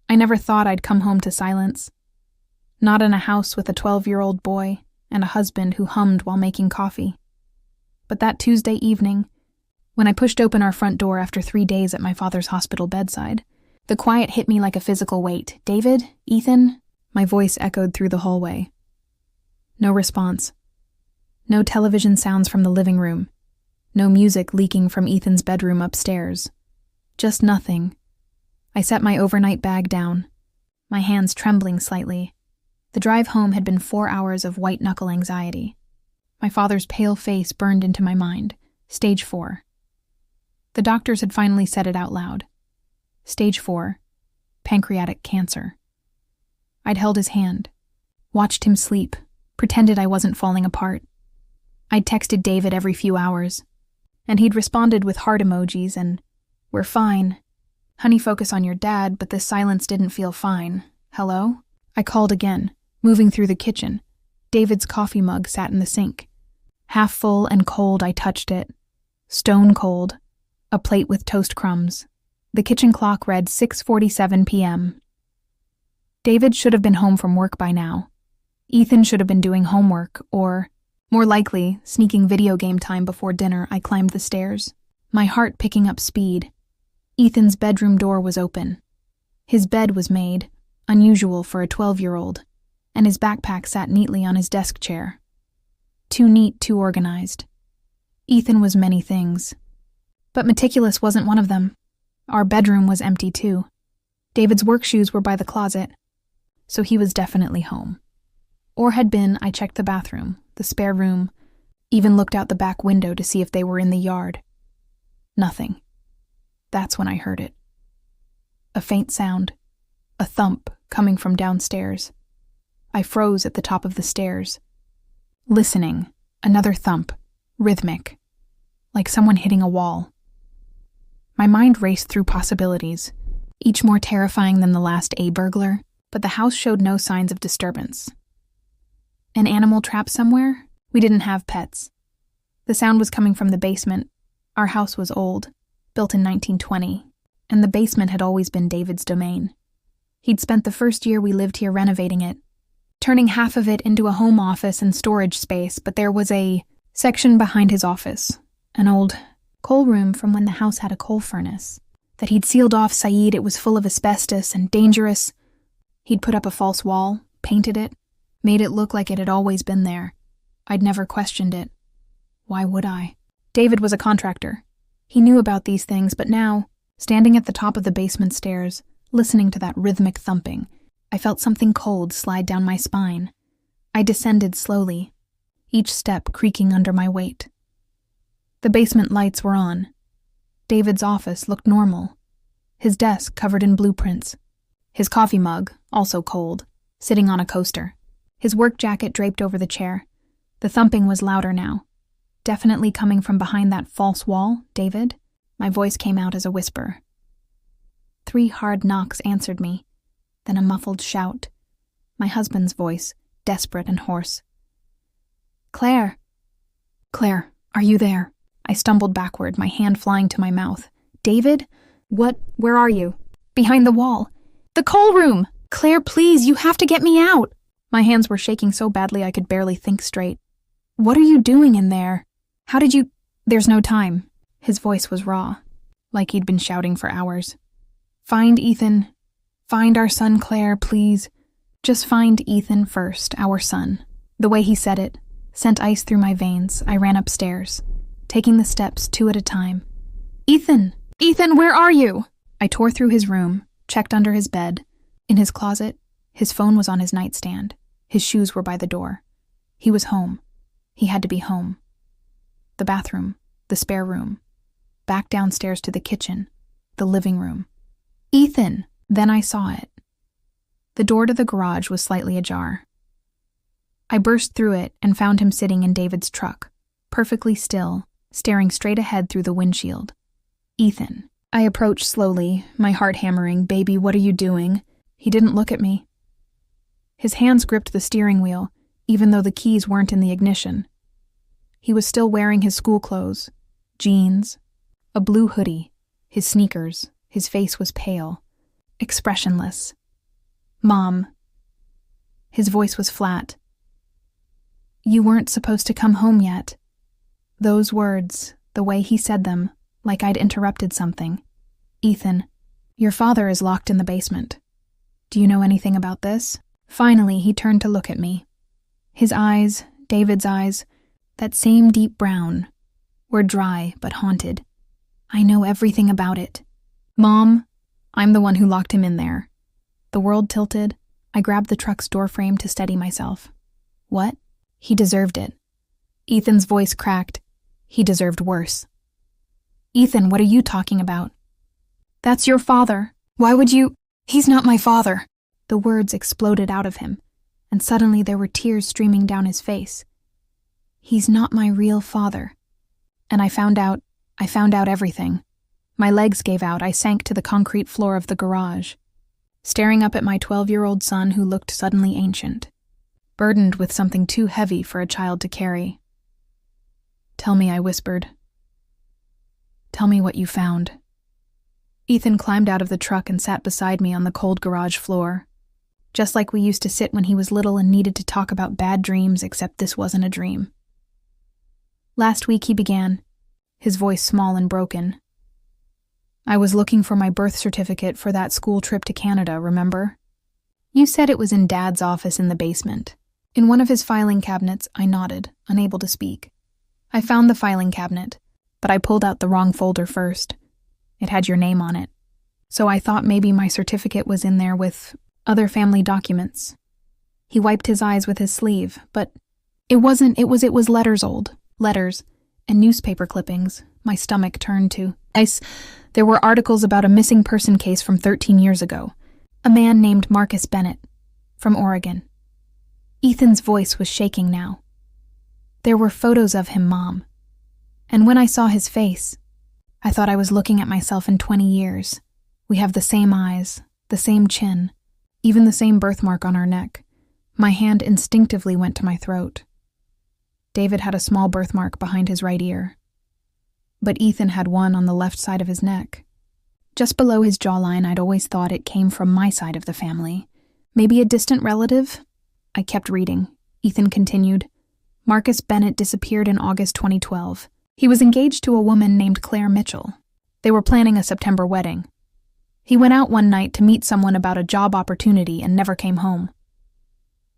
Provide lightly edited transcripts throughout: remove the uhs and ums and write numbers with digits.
I never thought I'd come home to silence. Not in a house with a 12-year-old boy and a husband who hummed while making coffee. But that Tuesday evening, when I pushed open our front door after 3 days at my father's hospital bedside, the quiet hit me like a physical weight. "David? Ethan?" My voice echoed through the hallway. No response. No television sounds from the living room. No music leaking from Ethan's bedroom upstairs. Just nothing. I set my overnight bag down, my hands trembling slightly. The drive home had been 4 hours of white-knuckle anxiety. My father's pale face burned into my mind. Stage 4. The doctors had finally said it out loud. Stage 4. Pancreatic cancer. I'd held his hand, watched him sleep, pretended I wasn't falling apart. I'd texted David every few hours, and he'd responded with heart emojis and, "We're fine. Honey, focus on your dad, but this silence didn't feel fine. Hello?" I called again, moving through the kitchen. David's coffee mug sat in the sink. Half full and cold, I touched it. Stone cold. A plate with toast crumbs. The kitchen clock read 6:47 p.m. David should have been home from work by now. Ethan should have been doing homework, or, more likely, sneaking video game time before dinner. I climbed the stairs, my heart picking up speed. Ethan's bedroom door was open. His bed was made, unusual for a 12-year-old, and his backpack sat neatly on his desk chair. Too neat, too organized. Ethan was many things, but meticulous wasn't one of them. Our bedroom was empty too. David's work shoes were by the closet, so he was definitely home. Or had been. I checked the bathroom, the spare room, even looked out the back window to see if they were in the yard. Nothing. That's when I heard it. A faint sound, a thump coming from downstairs. I froze at the top of the stairs. Listening, another thump, rhythmic, like someone hitting a wall. My mind raced through possibilities, each more terrifying than the last burglar, but the house showed no signs of disturbance. An animal trap somewhere? We didn't have pets. The sound was coming from the basement. Our house was old, built in 1920, and the basement had always been David's domain. He'd spent the first year we lived here renovating it, turning half of it into a home office and storage space, but there was a section behind his office, an old coal room from when the house had a coal furnace, that he'd sealed off. Saeed, it was full of asbestos and dangerous. He'd put up a false wall, painted it, made it look like it had always been there. I'd never questioned it. Why would I? David was a contractor. He knew about these things, but now, standing at the top of the basement stairs, listening to that rhythmic thumping, I felt something cold slide down my spine. I descended slowly, each step creaking under my weight. The basement lights were on. David's office looked normal. His desk covered in blueprints. His coffee mug, also cold, sitting on a coaster. His work jacket draped over the chair. The thumping was louder now. Definitely coming from behind that false wall. "David?" My voice came out as a whisper. 3 hard knocks answered me, then a muffled shout. My husband's voice, desperate and hoarse. "Claire! Claire, are you there?" I stumbled backward, my hand flying to my mouth. "David? What? Where are you?" "Behind the wall. The coal room! Claire, please, you have to get me out!" My hands were shaking so badly I could barely think straight. "What are you doing in there? How did you—" "There's no time." His voice was raw, like he'd been shouting for hours. "Find Ethan. Find our son, Claire, please. Just find Ethan first, our son." The way he said it sent ice through my veins. I ran upstairs, taking the steps 2 at a time. "Ethan! Ethan, where are you?" I tore through his room, checked under his bed. In his closet, his phone was on his nightstand. His shoes were by the door. He was home. He had to be home. The bathroom, the spare room, back downstairs to the kitchen, the living room. "Ethan!" Then I saw it. The door to the garage was slightly ajar. I burst through it and found him sitting in David's truck, perfectly still, staring straight ahead through the windshield. "Ethan." I approached slowly, my heart hammering. "Baby, what are you doing?" He didn't look at me. His hands gripped the steering wheel, even though the keys weren't in the ignition. He was still wearing his school clothes, jeans, a blue hoodie, his sneakers. His face was pale. expressionless. "Mom." His voice was flat. "You weren't supposed to come home yet." Those words, the way he said them, like I'd interrupted something. "Ethan, your father is locked in the basement. Do you know anything about this?" Finally, he turned to look at me. His eyes, David's eyes, that same deep brown, were dry but haunted. "I know everything about it." "Mom, I'm the one who locked him in there." The world tilted. I grabbed the truck's doorframe to steady myself. "What?" "He deserved it." Ethan's voice cracked. "He deserved worse." "Ethan, what are you talking about?" "That's your father. Why would you—" "He's not my father." The words exploded out of him, and suddenly there were tears streaming down his face. "He's not my real father." And I found out everything. My legs gave out. I sank to the concrete floor of the garage, staring up at my 12-year-old son who looked suddenly ancient, burdened with something too heavy for a child to carry. "Tell me," I whispered. "Tell me what you found." Ethan climbed out of the truck and sat beside me on the cold garage floor, just like we used to sit when he was little and needed to talk about bad dreams, except this wasn't a dream. "Last week," he began, his voice small and broken. "I was looking for my birth certificate for that school trip to Canada, remember? You said it was in Dad's office in the basement." In one of his filing cabinets, I nodded, unable to speak. "I found the filing cabinet, but I pulled out the wrong folder first. It had your name on it. So I thought maybe my certificate was in there with other family documents." He wiped his eyes with his sleeve, but it wasn't, it was letters old. Letters and newspaper clippings. My stomach turned to ice. There were articles about a missing person case from 13 years ago. A man named Marcus Bennett, from Oregon. Ethan's voice was shaking now. "There were photos of him, Mom. And when I saw his face, I thought I was looking at myself in 20 years. We have the same eyes, the same chin, even the same birthmark on our neck." My hand instinctively went to my throat. David had a small birthmark behind his right ear, but Ethan had one on the left side of his neck. Just below his jawline, I'd always thought it came from my side of the family. Maybe a distant relative? I kept reading. Ethan continued. "Marcus Bennett disappeared in August 2012. He was engaged to a woman named Claire Mitchell. They were planning a September wedding. He went out one night to meet someone about a job opportunity and never came home.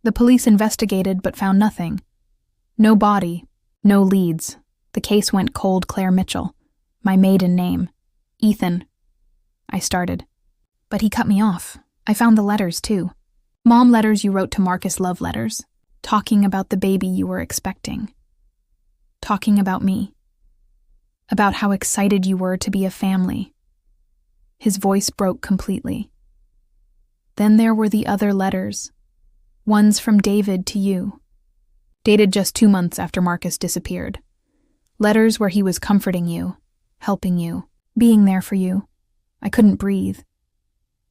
The police investigated but found nothing. No body, no leads. The case went cold. Claire Mitchell. My maiden name. Ethan." I started. But he cut me off. "I found the letters, too. Mom letters you wrote to Marcus, love letters. Talking about the baby you were expecting. Talking about me. About how excited you were to be a family." His voice broke completely. "Then there were the other letters. Ones from David to you. Dated just 2 months after Marcus disappeared. Letters where he was comforting you, helping you, being there for you. I couldn't breathe.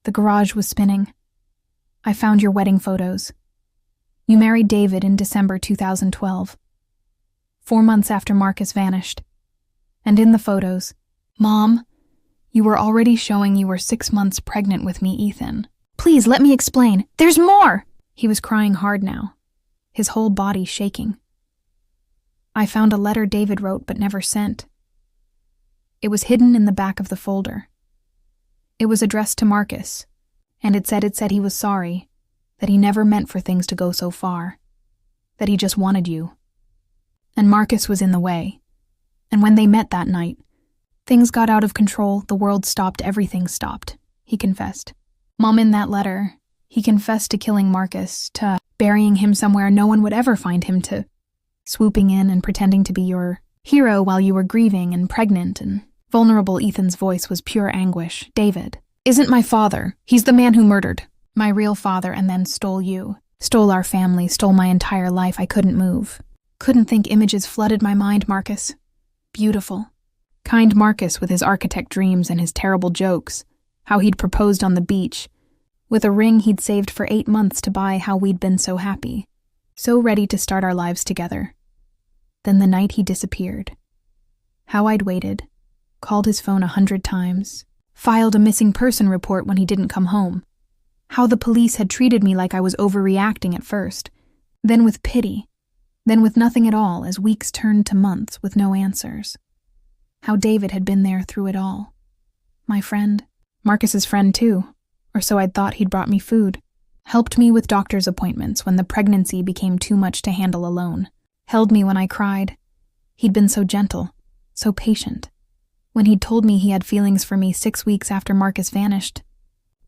The garage was spinning. I found your wedding photos. You married David in December 2012. 4 months after Marcus vanished. And in the photos, Mom, you were already showing you were 6 months pregnant with me, Ethan. Please let me explain. There's more!" He was crying hard now, his whole body shaking. "I found a letter David wrote but never sent. It was hidden in the back of the folder. It was addressed to Marcus, and it said he was sorry, that he never meant for things to go so far, that he just wanted you. And Marcus was in the way. And when they met that night, things got out of control, the world stopped, everything stopped," he confessed. "Mom, in that letter, he confessed to killing Marcus, to burying him somewhere no one would ever find him, to swooping in and pretending to be your hero while you were grieving and pregnant and vulnerable." Ethan's voice was pure anguish. "David isn't my father. He's the man who murdered my real father and then stole you. Stole our family, stole my entire life. I couldn't move. Couldn't think. Images flooded my mind, Marcus. Beautiful. Kind Marcus with his architect dreams and his terrible jokes. How he'd proposed on the beach, with a ring he'd saved for 8 months to buy. How we'd been so happy, so ready to start our lives together. Then the night he disappeared. How I'd waited, called his phone 100 times, filed a missing person report when he didn't come home. How the police had treated me like I was overreacting at first, then with pity, then with nothing at all as weeks turned to months with no answers. How David had been there through it all. My friend, Marcus's friend too, or so I'd thought. He'd brought me food, helped me with doctor's appointments when the pregnancy became too much to handle alone, held me when I cried. He'd been so gentle, so patient. When he'd told me he had feelings for me 6 weeks after Marcus vanished,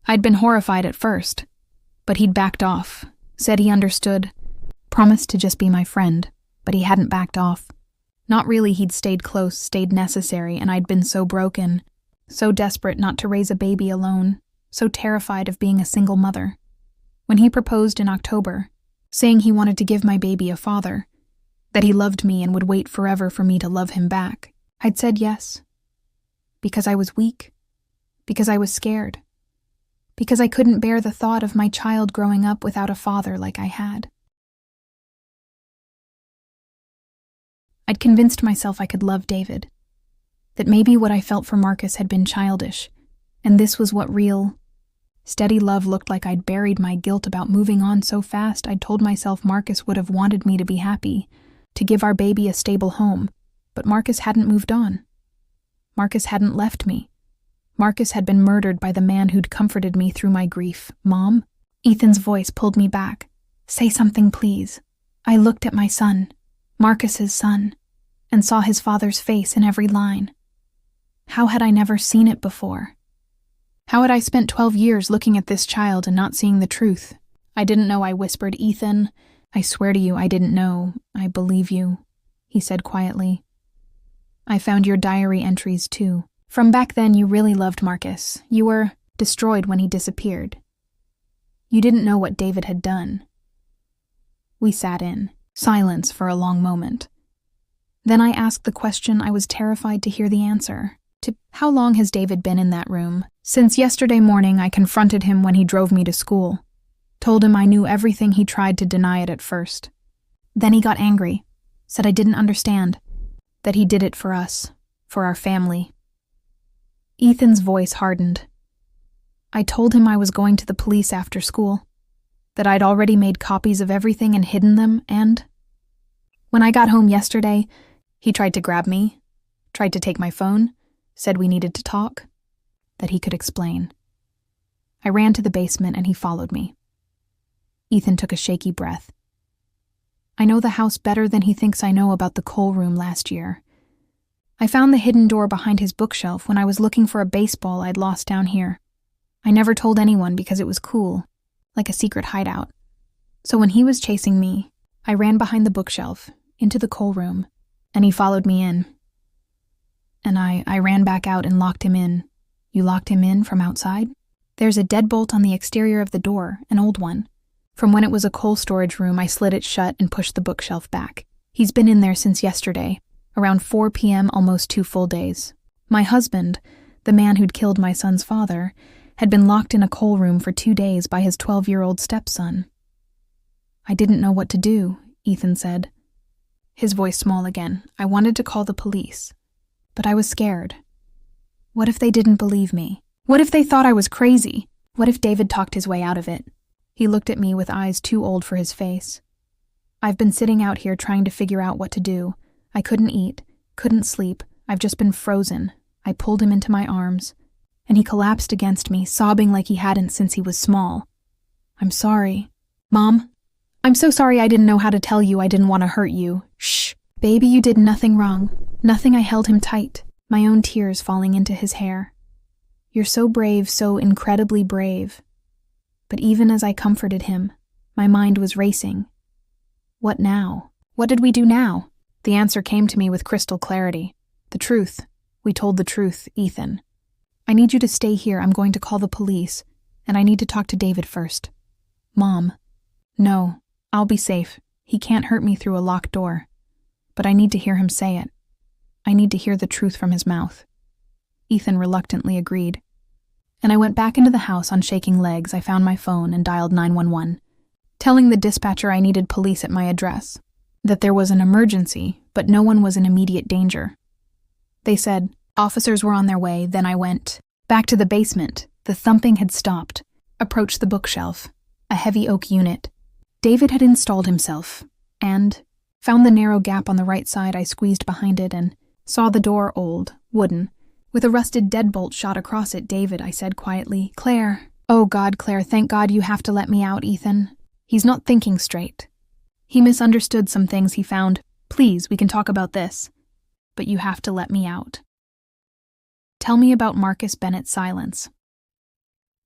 I'd been horrified at first, but he'd backed off, said he understood, promised to just be my friend, but he hadn't backed off. Not really. He'd stayed close, stayed necessary, and I'd been so broken, so desperate not to raise a baby alone, so terrified of being a single mother. When he proposed in October, saying he wanted to give my baby a father, that he loved me and would wait forever for me to love him back, I'd said yes. Because I was weak, because I was scared, because I couldn't bear the thought of my child growing up without a father like I had. I'd convinced myself I could love David, that maybe what I felt for Marcus had been childish, and this was what real, steady love looked like. I'd buried my guilt about moving on so fast. I'd told myself Marcus would have wanted me to be happy, to give our baby a stable home, but Marcus hadn't moved on. Marcus hadn't left me. Marcus had been murdered by the man who'd comforted me through my grief. Mom? Ethan's voice pulled me back. Say something, please. I looked at my son, Marcus's son, and saw his father's face in every line. How had I never seen it before? How had I spent 12 years looking at this child and not seeing the truth? I didn't know. I whispered, Ethan, I swear to you I didn't know. I believe you, he said quietly. I found your diary entries too. From back then you really loved Marcus. You were destroyed when he disappeared. You didn't know what David had done. We sat in silence for a long moment. Then I asked the question I was terrified to hear the answer. How long has David been in that room? Since yesterday morning. I confronted him when he drove me to school. Told him I knew everything. He tried to deny it at first. Then he got angry, said I didn't understand, that he did it for us, for our family. Ethan's voice hardened. I told him I was going to the police after school, that I'd already made copies of everything and hidden them, and when I got home yesterday, he tried to grab me, tried to take my phone, said we needed to talk, that he could explain. I ran to the basement and he followed me. Ethan took a shaky breath. I know the house better than he thinks I know about the coal room last year. I found the hidden door behind his bookshelf when I was looking for a baseball I'd lost down here. I never told anyone because it was cool, like a secret hideout. So when he was chasing me, I ran behind the bookshelf, into the coal room, and he followed me in. And I ran back out and locked him in. You locked him in from outside? There's a deadbolt on the exterior of the door, an old one. From when it was a coal storage room, I slid it shut and pushed the bookshelf back. He's been in there since yesterday, around 4 p.m., almost 2 full days. My husband, the man who'd killed my son's father, had been locked in a coal room for 2 days by his 12-year-old stepson. I didn't know what to do, Ethan said. His voice small again. I wanted to call the police, but I was scared. What if they didn't believe me? What if they thought I was crazy? What if David talked his way out of it? He looked at me with eyes too old for his face. I've been sitting out here trying to figure out what to do. I couldn't eat, couldn't sleep. I've just been frozen. I pulled him into my arms, and he collapsed against me, sobbing like he hadn't since he was small. I'm sorry. Mom, I'm so sorry. I didn't know how to tell you. I didn't want to hurt you. Shh. Baby, you did nothing wrong. Nothing. I held him tight, my own tears falling into his hair. You're so brave, so incredibly brave. But even as I comforted him, my mind was racing. What now? What did we do now? The answer came to me with crystal clarity. The truth. We told the truth, Ethan. I need you to stay here. I'm going to call the police, and I need to talk to David first. Mom. No, I'll be safe. He can't hurt me through a locked door. But I need to hear him say it. I need to hear the truth from his mouth. Ethan reluctantly agreed. And I went back into the house on shaking legs. I found my phone and dialed 911, telling the dispatcher I needed police at my address, that there was an emergency, but no one was in immediate danger. They said officers were on their way. Then I went, Back to the basement. The thumping had stopped. Approached the bookshelf, a heavy oak unit. David had installed himself, and found the narrow gap on the right side. I squeezed behind it and saw the door old, wooden, with a rusted deadbolt shot across it. David, I said quietly. Claire. Oh God, Claire, thank God you have to let me out, Ethan. He's not thinking straight. He misunderstood some things he found. Please, we can talk about this. But you have to let me out. Tell me about Marcus Bennett's silence.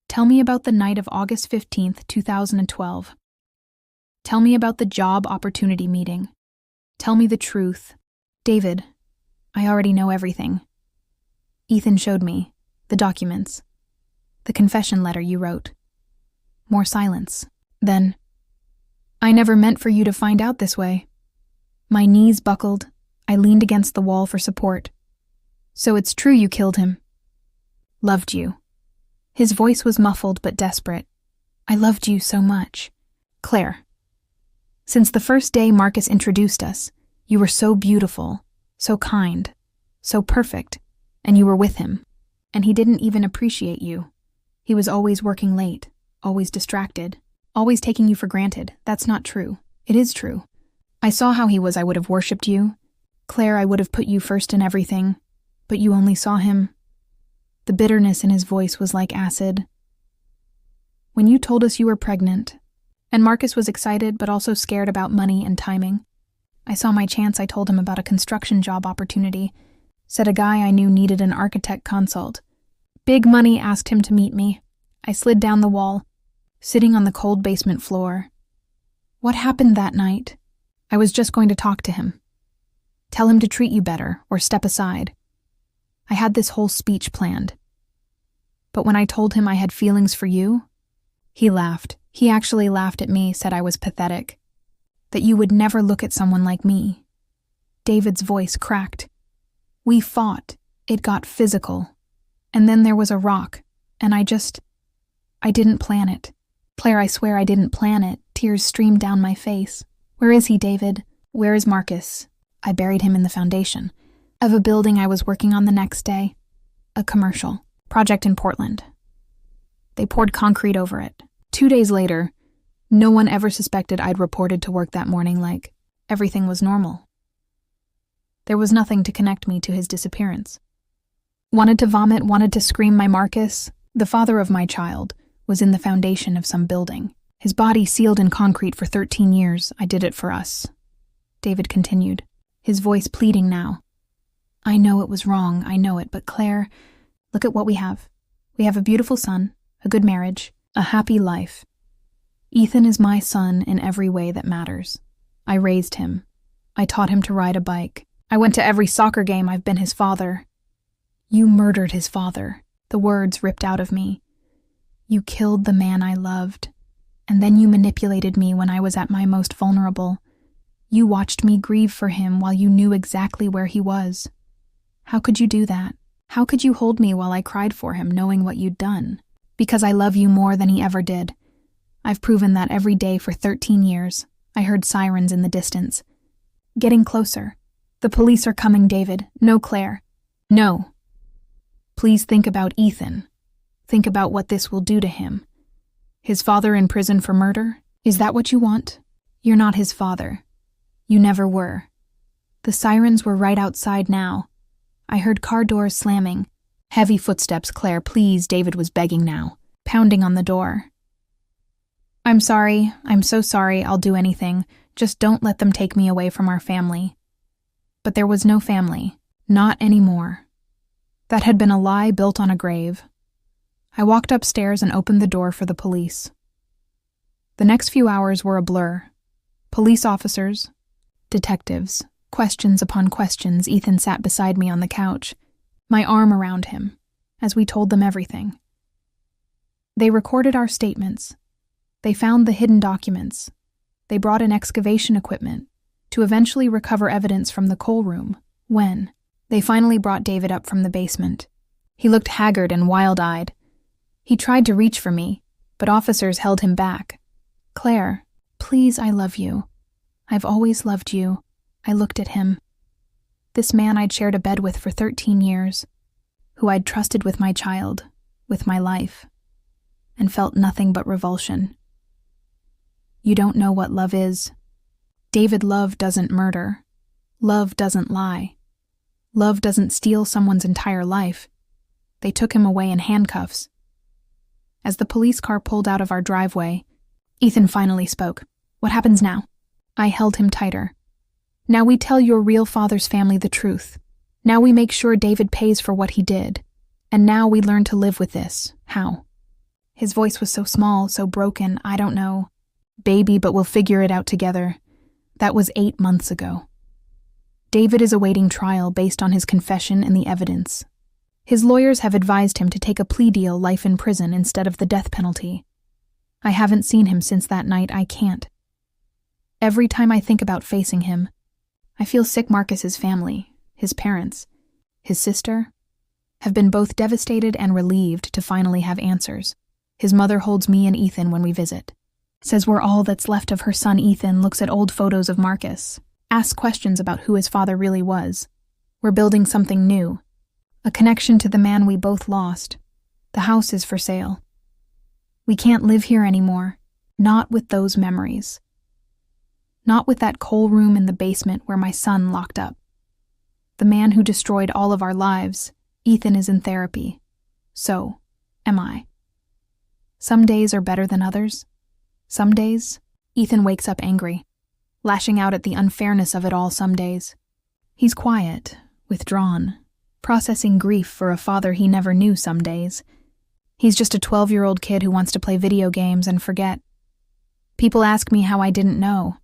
Tell me about the night of August 15th, 2012. Tell me about the job opportunity meeting. Tell me the truth. David, I already know everything. Ethan showed me the documents, the confession letter you wrote. More silence. Then, I never meant for you to find out this way. My knees buckled. I leaned against the wall for support. So it's true you killed him. Loved you. His voice was muffled but desperate. I loved you so much. Claire. Since the first day Marcus introduced us, you were so beautiful, so kind, so perfect, and you were with him. And he didn't even appreciate you. He was always working late, always distracted, always taking you for granted. That's not true. It is true. I saw how he was. I would have worshipped you. Claire, I would have put you first in everything. But you only saw him. The bitterness in his voice was like acid. When you told us you were pregnant, and Marcus was excited but also scared about money and timing, I saw my chance. I told him about a construction job opportunity. Said a guy I knew needed an architect consult. Big money. Asked him to meet me. I slid down the wall, sitting on the cold basement floor. What happened that night? I was just going to talk to him. Tell him to treat you better or step aside. I had this whole speech planned. But when I told him I had feelings for you, he laughed. He actually laughed at me, said I was pathetic, that you would never look at someone like me. David's voice cracked. We fought. It got physical. And then there was a rock, and I didn't plan it. Claire, I swear I didn't plan it. Tears streamed down my face. Where is he, David? Where is Marcus? I buried him in the foundation of a building I was working on the next day. A commercial project in Portland. They poured concrete over it. 2 days later, no one ever suspected I'd reported to work that morning like everything was normal. There was nothing to connect me to his disappearance. Wanted to vomit, wanted to scream. My Marcus, the father of my child, was in the foundation of some building. His body sealed in concrete for 13 years. I did it for us. David continued, his voice pleading now. I know it was wrong, I know it, but Claire, look at what we have. We have a beautiful son, a good marriage, a happy life. Ethan is my son in every way that matters. I raised him. I taught him to ride a bike. I went to every soccer game. I've been his father. You murdered his father. The words ripped out of me. You killed the man I loved. And then you manipulated me when I was at my most vulnerable. You watched me grieve for him while you knew exactly where he was. How could you do that? How could you hold me while I cried for him, knowing what you'd done? Because I love you more than he ever did. I've proven that every day for 13 years. I heard sirens in the distance. Getting closer. The police are coming, David. No, Claire. No. Please think about Ethan. Think about what this will do to him. His father in prison for murder? Is that what you want? You're not his father. You never were. The sirens were right outside now. I heard car doors slamming. Heavy footsteps. Claire, please, David was begging now, pounding on the door. I'm sorry. I'm so sorry. I'll do anything. Just don't let them take me away from our family. But there was no family. Not anymore. That had been a lie built on a grave. I walked upstairs and opened the door for the police. The next few hours were a blur. Police officers, detectives, questions upon questions. Ethan sat beside me on the couch, my arm around him, as we told them everything. They recorded our statements. They found the hidden documents. They brought in excavation equipment to eventually recover evidence from the coal room. When they finally brought David up from the basement, he looked haggard and wild-eyed. He tried to reach for me, but officers held him back. Claire, please, I love you. I've always loved you. I looked at him. This man I'd shared a bed with for 13 years, who I'd trusted with my child, with my life, and felt nothing but revulsion. You don't know what love is. David, love doesn't murder. Love doesn't lie. Love doesn't steal someone's entire life. They took him away in handcuffs. As the police car pulled out of our driveway, Ethan finally spoke. What happens now? I held him tighter. Now we tell your real father's family the truth. Now we make sure David pays for what he did. And now we learn to live with this. How? His voice was so small, so broken, I don't know. Baby, but we'll figure it out together. That was 8 months ago. David is awaiting trial based on his confession and the evidence. His lawyers have advised him to take a plea deal, life in prison instead of the death penalty. I haven't seen him since that night. I can't. Every time I think about facing him, I feel sick. Marcus's family, his parents, his sister, have been both devastated and relieved to finally have answers. His mother holds me and Ethan when we visit. Says we're all that's left of her son. Ethan looks at old photos of Marcus, asks questions about who his father really was. We're building something new, a connection to the man we both lost. The house is for sale. We can't live here anymore, not with those memories. Not with that coal room in the basement where my son locked up. The man who destroyed all of our lives, Ethan, is in therapy. So, am I. Some days are better than others. Some days, Ethan wakes up angry, lashing out at the unfairness of it all. Some days, he's quiet, withdrawn, processing grief for a father he never knew. Some days, he's just a 12-year-old kid who wants to play video games and forget. People ask me how I didn't know,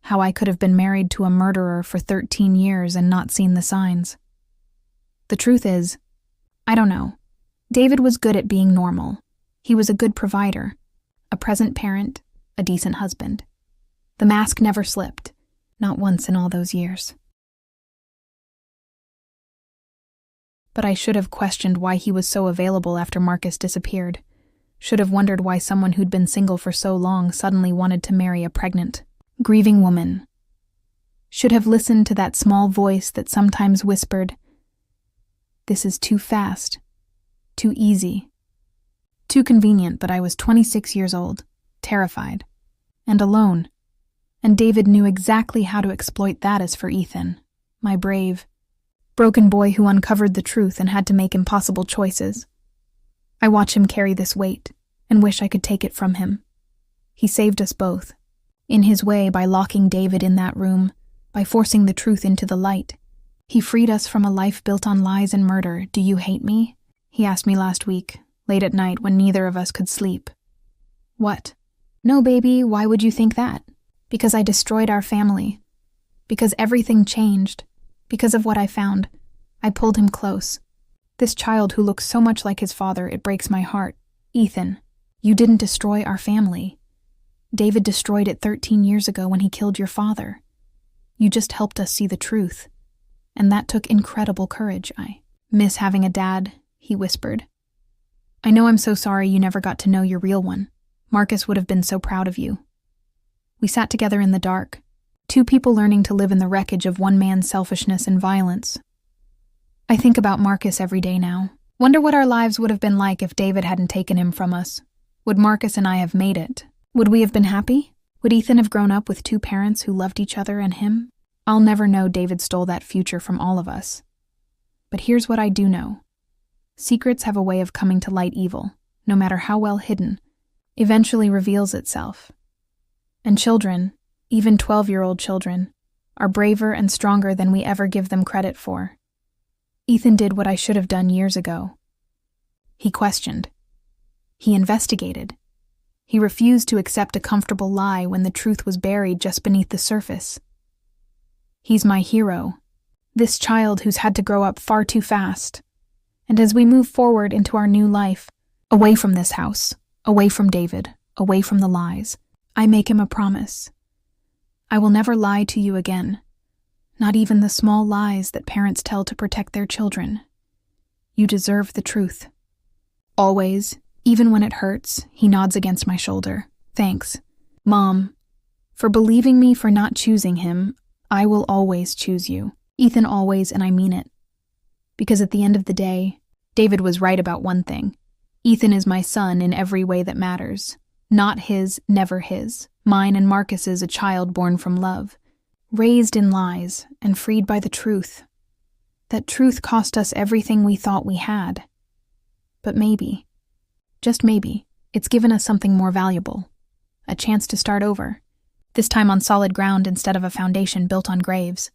how I could have been married to a murderer for 13 years and not seen the signs. The truth is, I don't know. David was good at being normal. He was a good provider, a present parent, a decent husband. The mask never slipped, not once in all those years. But I should have questioned why he was so available after Marcus disappeared. Should have wondered why someone who'd been single for so long suddenly wanted to marry a pregnant, grieving woman. Should have listened to that small voice that sometimes whispered, "This is too fast, too easy, too convenient." But I was 26 years old, terrified, and alone. And David knew exactly how to exploit that. As for Ethan, my brave, broken boy who uncovered the truth and had to make impossible choices, I watch him carry this weight and wish I could take it from him. He saved us both, in his way, by locking David in that room, by forcing the truth into the light. He freed us from a life built on lies and murder. Do you hate me? He asked me last week, late at night when neither of us could sleep. What? No, baby, why would you think that? Because I destroyed our family. Because everything changed. Because of what I found. I pulled him close. This child who looks so much like his father, it breaks my heart. Ethan, you didn't destroy our family. David destroyed it 13 years ago when he killed your father. You just helped us see the truth. And that took incredible courage. I miss having a dad, he whispered. I know. I'm so sorry you never got to know your real one. Marcus would have been so proud of you. We sat together in the dark, two people learning to live in the wreckage of one man's selfishness and violence. I think about Marcus every day now. Wonder what our lives would have been like if David hadn't taken him from us. Would Marcus and I have made it? Would we have been happy? Would Ethan have grown up with two parents who loved each other and him? I'll never know David stole that future from all of us. But here's what I do know. Secrets have a way of coming to light. Evil, no matter how well hidden, eventually reveals itself. And children, even 12-year-old children, are braver and stronger than we ever give them credit for. Ethan did what I should have done years ago. He questioned. He investigated. He refused to accept a comfortable lie when the truth was buried just beneath the surface. He's my hero, this child who's had to grow up far too fast. And as we move forward into our new life, away from this house, away from David, away from the lies, I make him a promise. I will never lie to you again, not even the small lies that parents tell to protect their children. You deserve the truth. Always, even when it hurts, he nods against my shoulder. Thanks, Mom, for believing me, for not choosing him. I will always choose you. Ethan, always, and I mean it. Because at the end of the day, David was right about one thing. Ethan is my son in every way that matters. Not his, never his. Mine and Marcus's a child born from love. Raised in lies and freed by the truth. That truth cost us everything we thought we had. But maybe, just maybe, it's given us something more valuable. A chance to start over. This time on solid ground instead of a foundation built on graves.